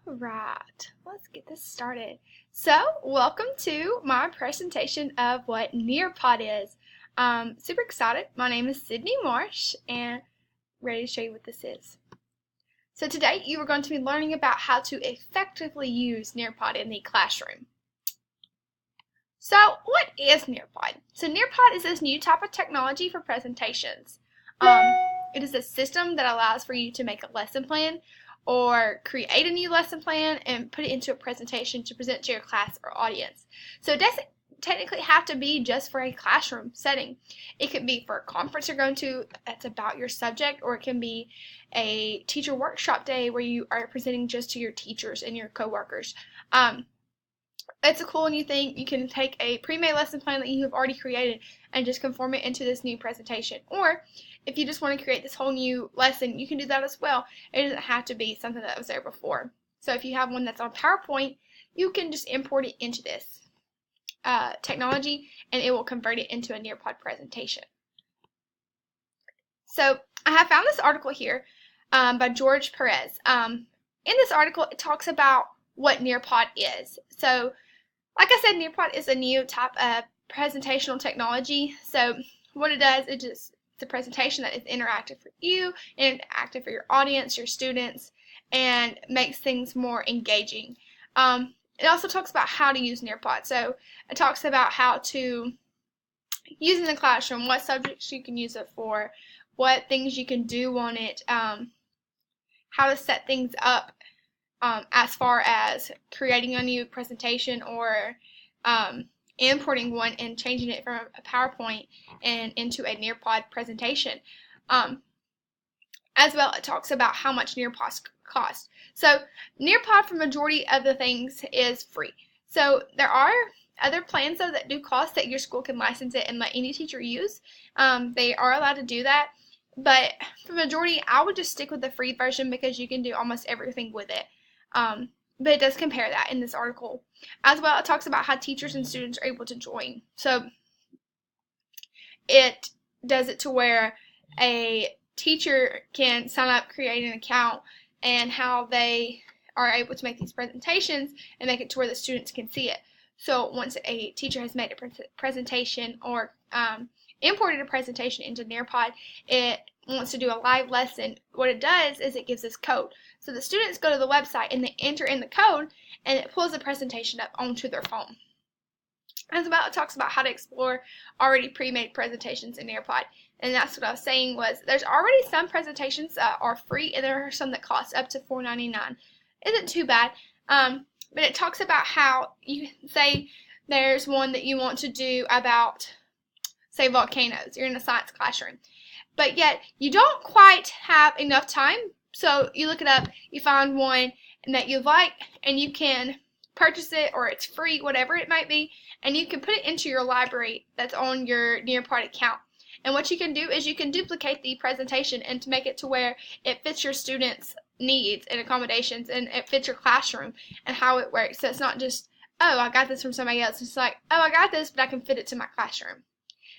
Right, let's get this started. So, welcome to my presentation of what Nearpod is. Super excited. My name is Sydney Marsh and ready to show you what this is. So today you are going to be learning about how to effectively use Nearpod in the classroom. So, what is Nearpod? So Nearpod is this new type of technology for presentations. It is a system that allows for you to make a lesson plan or create a new lesson plan and put it into a presentation to present to your class or audience. So it doesn't technically have to be just for a classroom setting. It could be for a conference you're going to that's about your subject, or it can be a teacher workshop day where you are presenting just to your teachers and your coworkers. It's a cool new thing. You can take a pre-made lesson plan that you have already created and just conform it into this new presentation. Or if you just want to create this whole new lesson, you can do that as well. It doesn't have to be something that was there before. So if you have one that's on PowerPoint, you can just import it into this technology and it will convert it into a Nearpod presentation. So I have found this article here by George Perez. In this article, it talks about what Nearpod is. So like I said, Nearpod is a new type of presentational technology. So what it does, it's a presentation that is interactive for you, interactive for your audience, your students, and makes things more engaging. It also talks about how to use Nearpod. So it talks about how to use it in the classroom, what subjects you can use it for, what things you can do on it, how to set things up as far as creating a new presentation or importing one and changing it from a PowerPoint and into a Nearpod presentation. As well, it talks about how much Nearpod costs. So Nearpod for majority of the things is free. So there are other plans though that do cost that your school can license it and let any teacher use. They are allowed to do that. But for majority, I would just stick with the free version because you can do almost everything with it. But it does compare that in this article. As well, it talks about how teachers and students are able to join. So it does it to where a teacher can sign up, create an account, and how they are able to make these presentations and make it to where the students can see it. So once a teacher has made a presentation or imported a presentation into Nearpod, it wants to do a live lesson. What it does is it gives us code. So the students go to the website and they enter in the code and it pulls the presentation up onto their phone. As well, it talks about how to explore already pre-made presentations in Nearpod. And that's what I was saying was there's already some presentations that are free and there are some that cost up to $4.99. Isn't too bad. But it talks about how you say there's one that you want to do about, say, volcanoes. You're in a science classroom. But yet you don't quite have enough time. So you look it up, you find one that you like, and you can purchase it, or it's free, whatever it might be, and you can put it into your library that's on your Nearpod account. And what you can do is you can duplicate the presentation and to make it to where it fits your students' needs and accommodations, and it fits your classroom and how it works. So it's not just, oh, I got this from somebody else. It's like, oh, I got this, but I can fit it to my classroom.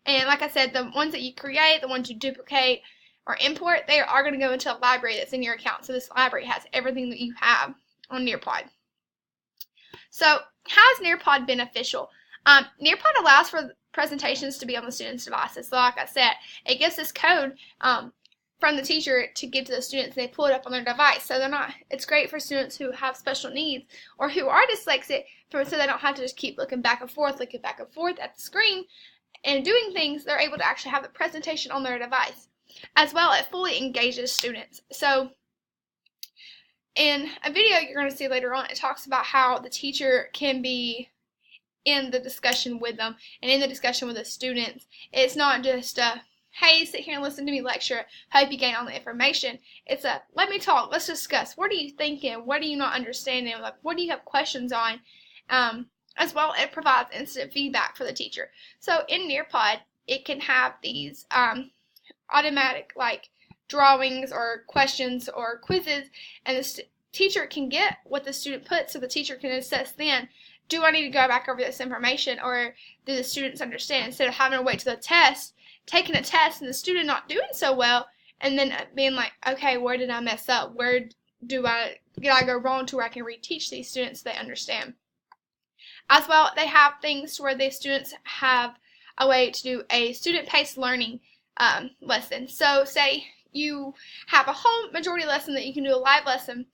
And like I said, the ones that you create, the ones you duplicate or import, they are going to go into a library that's in your account. So this library has everything that you have on Nearpod. So how is Nearpod beneficial? Nearpod allows for presentations to be on the students' devices. So like I said, it gives this code from the teacher to give to the students, and they pull it up on their device. So it's great for students who have special needs or who are dyslexic, so they don't have to just keep looking back and forth at the screen and doing things. They're able to actually have the presentation on their device. As well, it fully engages students. So in a video you're going to see later on, it talks about how the teacher can be in the discussion with them and in the discussion with the students. It's not just hey, sit here and listen to me lecture, hope you gain all the information. It's let me talk, let's discuss. What are you thinking? What are you not understanding? Like, what do you have questions on? As well, it provides instant feedback for the teacher. So in Nearpod, it can have these automatic like drawings or questions or quizzes, and the teacher can get what the student puts, so the teacher can assess then, do I need to go back over this information, or do the students understand, instead of having to wait to the test, taking a test and the student not doing so well, and then being like, okay, where did I mess up? Where did I go wrong to where I can reteach these students so they understand. As well, they have things where the students have a way to do a student-paced learning lesson. So say you have a whole majority lesson that you can do a live lesson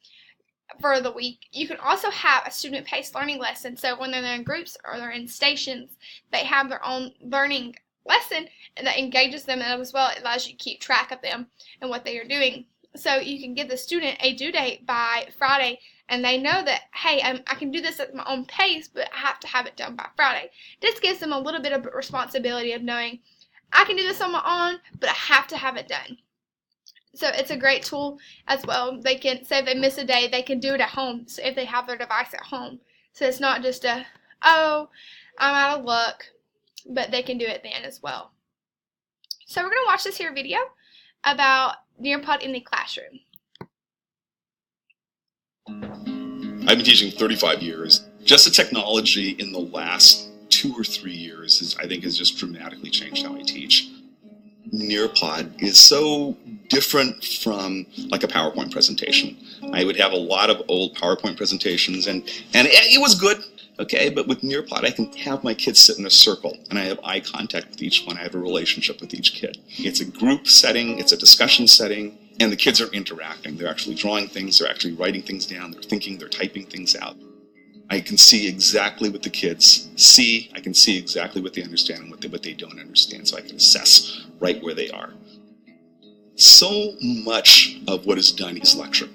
for the week. You can also have a student-paced learning lesson. So when they're in groups or they're in stations, they have their own learning lesson, and that engages them, and as well it allows you to keep track of them and what they are doing. So you can give the student a due date by Friday, and they know that, hey, I can do this at my own pace, but I have to have it done by Friday. This gives them a little bit of responsibility of knowing, I can do this on my own, but I have to have it done. So it's a great tool as well. They can, say if they miss a day, they can do it at home, so if they have their device at home. So it's not just a, oh, I'm out of luck, but they can do it then as well. So we're going to watch this here video about Nearpod in the classroom. I've been teaching 35 years. Just the technology in the last 2 or 3 years I think has just dramatically changed how I teach. Nearpod is so different from like a PowerPoint presentation. I would have a lot of old PowerPoint presentations and it was good, okay, but with Nearpod I can have my kids sit in a circle and I have eye contact with each one. I have a relationship with each kid. It's a group setting, it's a discussion setting, and the kids are interacting. They're actually drawing things, they're actually writing things down, they're thinking, they're typing things out. I can see exactly what the kids see, I can see exactly what they understand and what they don't understand, so I can assess right where they are. So much of what is done is lecture,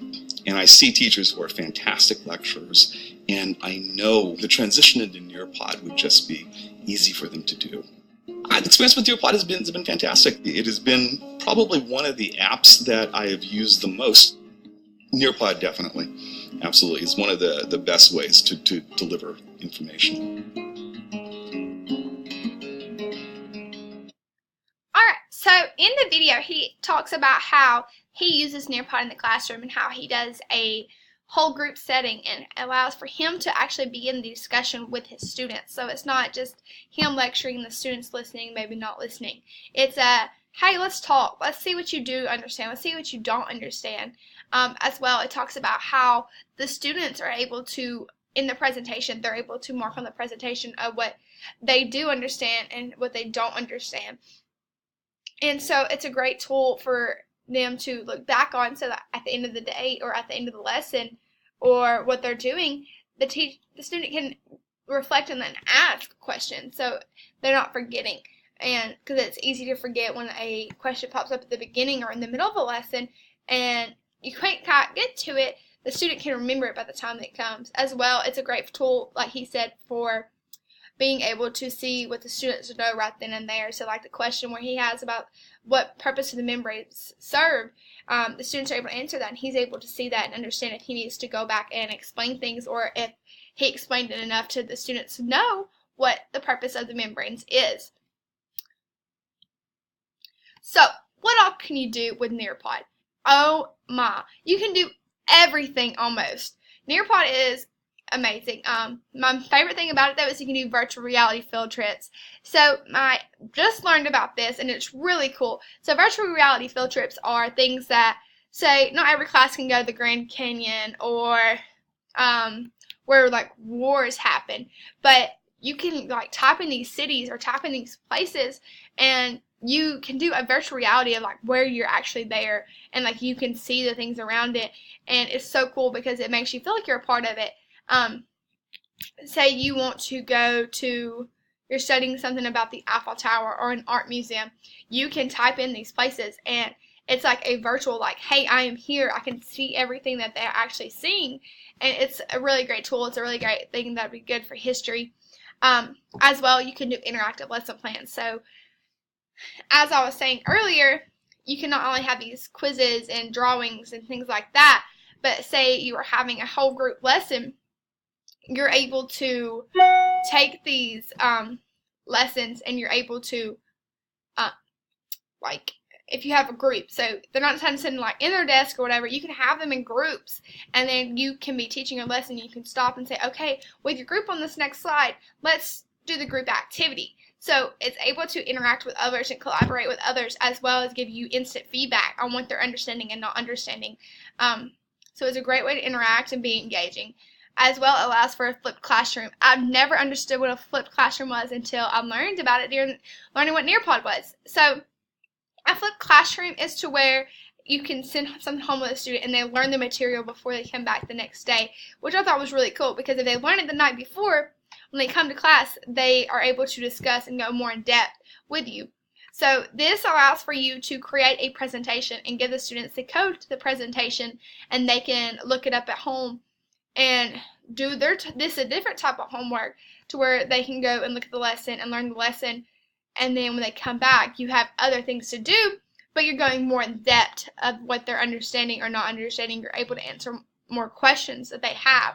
and I see teachers who are fantastic lecturers, and I know the transition into Nearpod would just be easy for them to do. The experience with Nearpod has been fantastic. It has been probably one of the apps that I have used the most. Nearpod definitely, absolutely, is one of the best ways to deliver information. Alright, so in the video he talks about how he uses Nearpod in the classroom and how he does a whole group setting and allows for him to actually begin the discussion with his students. So it's not just him lecturing, the students listening, maybe not listening. It's hey, let's talk. Let's see what you do understand. Let's see what you don't understand. As well, it talks about how the students are able to, in the presentation, they're able to mark on the presentation of what they do understand and what they don't understand. And so it's a great tool for them to look back on, so that at the end of the day or at the end of the lesson or what they're doing, the student can reflect and then ask questions, so they're not forgetting. And because it's easy to forget when a question pops up at the beginning or in the middle of a lesson and you can't get to it, the student can remember it by the time that it comes. As well, it's a great tool, like he said, for being able to see what the students know right then and there. So like the question where he has about what purpose do the membranes serve, the students are able to answer that, and he's able to see that and understand if he needs to go back and explain things, or if he explained it enough to the students to know what the purpose of the membranes is. So what all can you do with Nearpod? Oh my, you can do everything almost. Nearpod is amazing. My favorite thing about it though is you can do virtual reality field trips. So I just learned about this and it's really cool. So virtual reality field trips are things that, say, not every class can go to the Grand Canyon or where like wars happen, but you can like type in these cities or type in these places and you can do a virtual reality of like where you're actually there, and like you can see the things around it, and it's so cool because it makes you feel like you're a part of it. Say you want to go to, you're studying something about the Eiffel Tower or an art museum, you can type in these places and it's like a virtual, like, hey, I am here, I can see everything that they're actually seeing, and it's a really great tool. It's a really great thing that would be good for history. As well, you can do interactive lesson plans. So as I was saying earlier, you can not only have these quizzes and drawings and things like that, but say you are having a whole group lesson, you're able to take these lessons and you're able to, like, if you have a group, so they're not sitting like in their desk or whatever, you can have them in groups, and then you can be teaching a lesson. You can stop and say, okay, with your group on this next slide, let's do the group activity. So it's able to interact with others and collaborate with others, as well as give you instant feedback on what they're understanding and not understanding. So So it's a great way to interact and be engaging. As well, it allows for a flipped classroom. I've never understood what a flipped classroom was until I learned about it during learning what Nearpod was. So a flipped classroom is to where you can send something home with a student and they learn the material before they come back the next day, which I thought was really cool, because if they learn it the night before, when they come to class, they are able to discuss and go more in depth with you. So this allows for you to create a presentation and give the students the code to the presentation, and they can look it up at home and do this a different type of homework, to where they can go and look at the lesson and learn the lesson, and then when they come back, you have other things to do, but you're going more in depth of what they're understanding or not understanding. You're able to answer more questions that they have,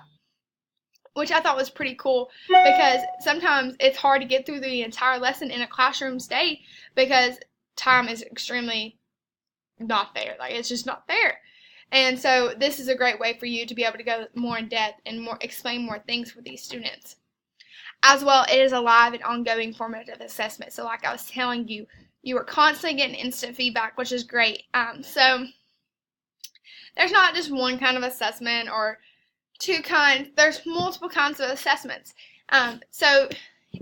which I thought was pretty cool, because sometimes it's hard to get through the entire lesson in a classroom state because time is extremely not there. Like, it's just not there. And so this is a great way for you to be able to go more in depth and explain more things with these students. As well, it is a live and ongoing formative assessment. So like I was telling you, you are constantly getting instant feedback, which is great. So there's not just one kind of assessment or two kinds. There's multiple kinds of assessments. So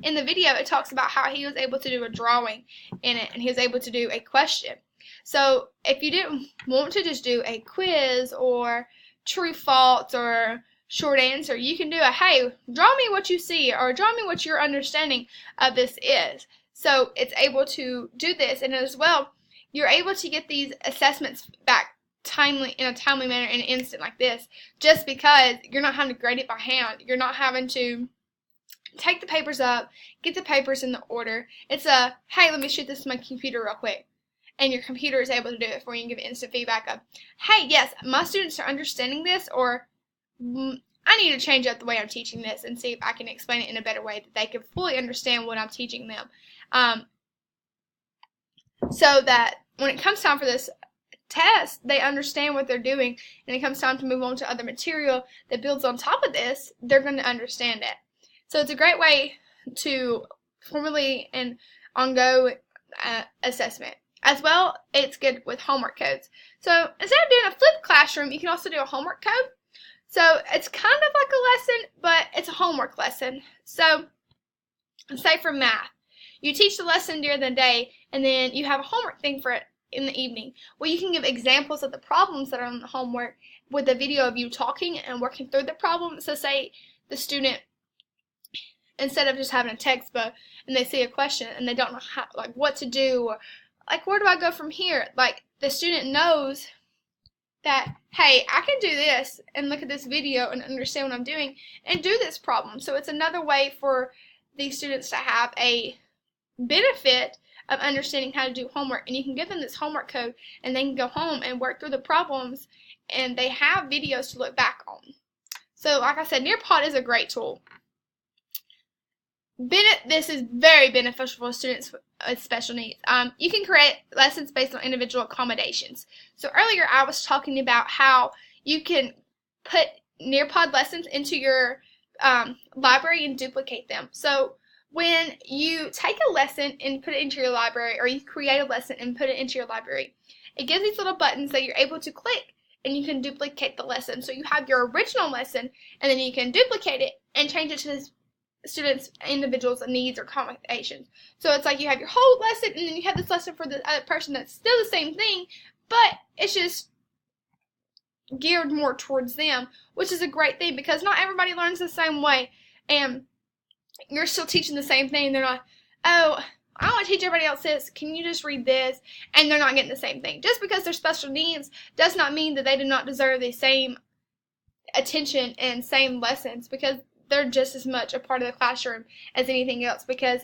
in the video, it talks about how he was able to do a drawing in it, and he was able to do a question. So if you didn't want to just do a quiz or true false or short answer, you can do a, hey, draw me what you see, or draw me what your understanding of this is. So it's able to do this, and as well, you're able to get these assessments back in a timely manner in an instant like this, just because you're not having to grade it by hand. You're not having to take the papers up, get the papers in the order. It's a, hey, let me shoot this to my computer real quick. And your computer is able to do it for you and give instant feedback of, hey, yes, my students are understanding this, or I need to change up the way I'm teaching this and see if I can explain it in a better way that they can fully understand what I'm teaching them. So that when it comes time for this test, they understand what they're doing, and it comes time to move on to other material that builds on top of this, they're going to understand it. So it's a great way to formally and ongoing assessment. As well, it's good with homework codes. So instead of doing a flipped classroom, you can also do a homework code. So it's kind of like a lesson, but it's a homework lesson. So say for math, you teach the lesson during the day, and then you have a homework thing for it in the evening. Well, you can give examples of the problems that are on the homework with a video of you talking and working through the problem. So say the student, instead of just having a textbook and they see a question and they don't know how, like, what to do, or like, where do I go from here? Like, the student knows that, hey, I can do this and look at this video and understand what I'm doing and do this problem. So it's another way for these students to have a benefit of understanding how to do homework. And you can give them this homework code, and they can go home and work through the problems, and they have videos to look back on. So like I said, Nearpod is a great tool. This is very beneficial for students with special needs. You can create lessons based on individual accommodations. So earlier I was talking about how you can put Nearpod lessons into your library and duplicate them. So when you take a lesson and put it into your library, or you create a lesson and put it into your library, it gives these little buttons that you're able to click, and you can duplicate the lesson. So you have your original lesson, and then you can duplicate it and change it to the students' individuals' needs or accommodations. So it's like you have your whole lesson, and then you have this lesson for the other person that's still the same thing, but it's just geared more towards them, which is a great thing, because not everybody learns the same way, and you're still teaching the same thing. They're not, oh, I want to teach everybody else this, can you just read this? And they're not getting the same thing. Just because they're special needs does not mean that they do not deserve the same attention and same lessons, because they're just as much a part of the classroom as anything else, because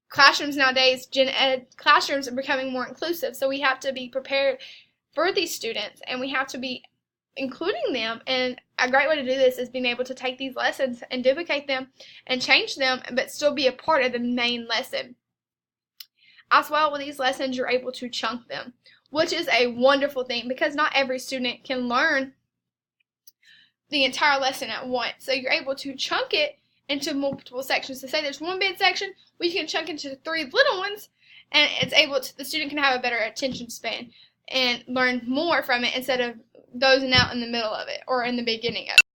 classrooms nowadays, gen ed classrooms, are becoming more inclusive. So we have to be prepared for these students, and we have to be including them. And a great way to do this is being able to take these lessons and duplicate them and change them, but still be a part of the main lesson. As well, with these lessons, you're able to chunk them, which is a wonderful thing, because not every student can learn the entire lesson at once. So you're able to chunk it into multiple sections. So say there's one big section, we can chunk into 3 little ones, and it's able to, the student can have a better attention span and learn more from it, instead of dozing out in the middle of it or in the beginning of it.